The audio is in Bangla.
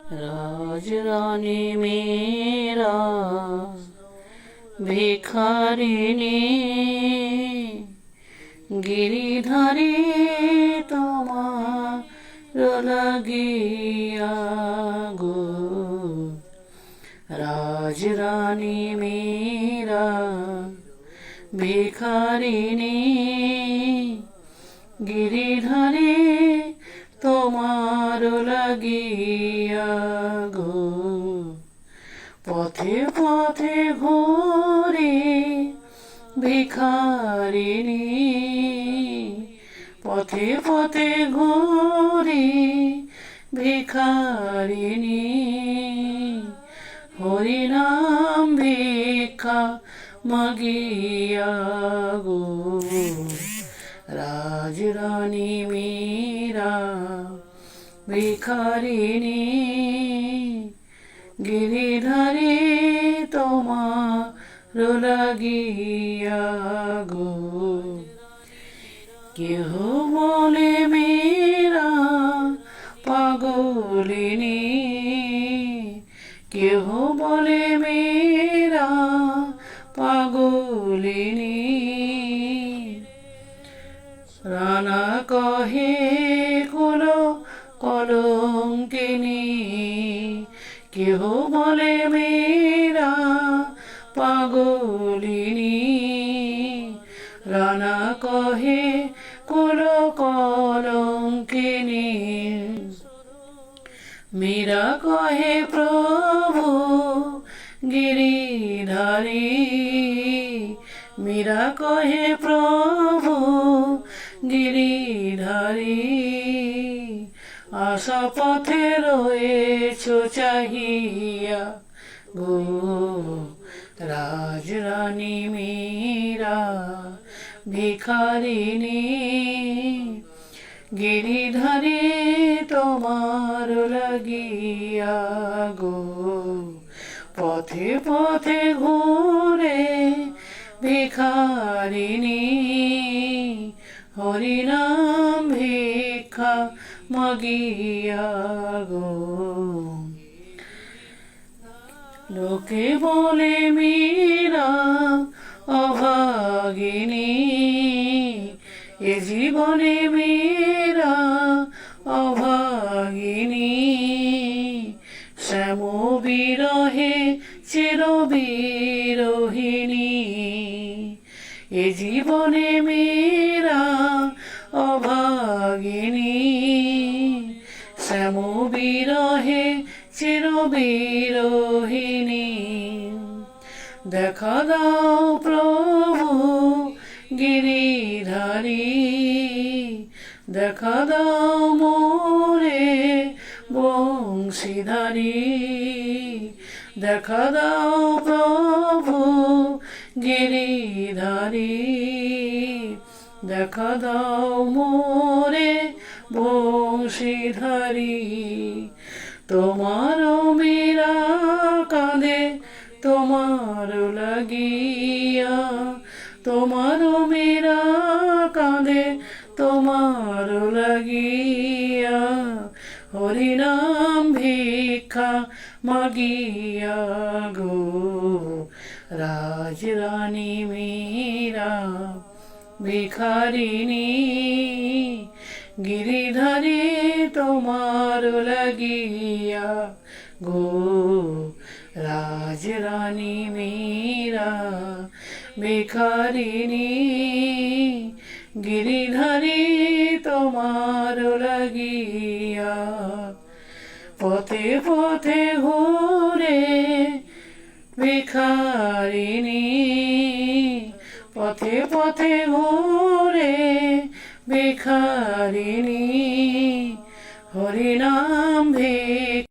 राजरानी मेरा भिखारिणी गिरिधारी তোমার লাগিয়া গো राजरानी मेरा भिखारिणी गिरिधारी তোমার লাগিয়া গো পথে পথে ঘুরে ভিখারিণী পথে পথে ঘুরে ভিখারিণী হরিনাম ভিক্ষা মাগিয়া গো राजरानी मेरा भिखारिणी गिरिधारी তোমার লাগিয়া গো কেহ বলে মেরা পাগলিনী কেহ বলে মেরা পাগলিনী রানা কহে কুলো কলঙ্কিনী কেহ বলে মেরা পাগলিনী রানা কহে কুলো কলঙ্কিনী মীরা কহে প্রভু গিরিধারী মীরা কহে প্রভু গিরিধারী আশা পথে রয়েছ চাহিয়া গো রাজরানী মীরা ভিখারিণী গিরিধারী তোমার লাগিয়া গো পথে পথে ঘুরে ভিখারিণী হরিনাম ভিক্ষা মাগিয়া গো লোকে বলে মীরা অভাগিনী এ জীবনে মীরা অভাগিনী শ্যাম বিরহে চির বিরহিনী এ জীবনে মীরা অভাগিনী শ্যাম বিরহে চির বিরহিনী দেখা দাও প্রভু গিরিধারী দেখা দাও মোরে বংশীধারী দেখা দাও প্রভু গিরিধারী দেখা দাও মোরে বংশীধারী তোমার মীরা কাঁদে তোমার লাগিয়া তোমার মীরা কাঁদে তোমার লাগিয়া হরিনাম ভিক্ষা মাগিয়া গো রাজরানী মীরা ভিখারিণী গিরিধারী তোমার লাগিয়া গো রাজরানী মীরা ভিখারিণী গিরিধারী তোমার লাগিয়া পথে পথে ঘুরে ভিখারিণী পথে পথে ঘুরে ভিখারিণী হরিনাম ভিক্ষা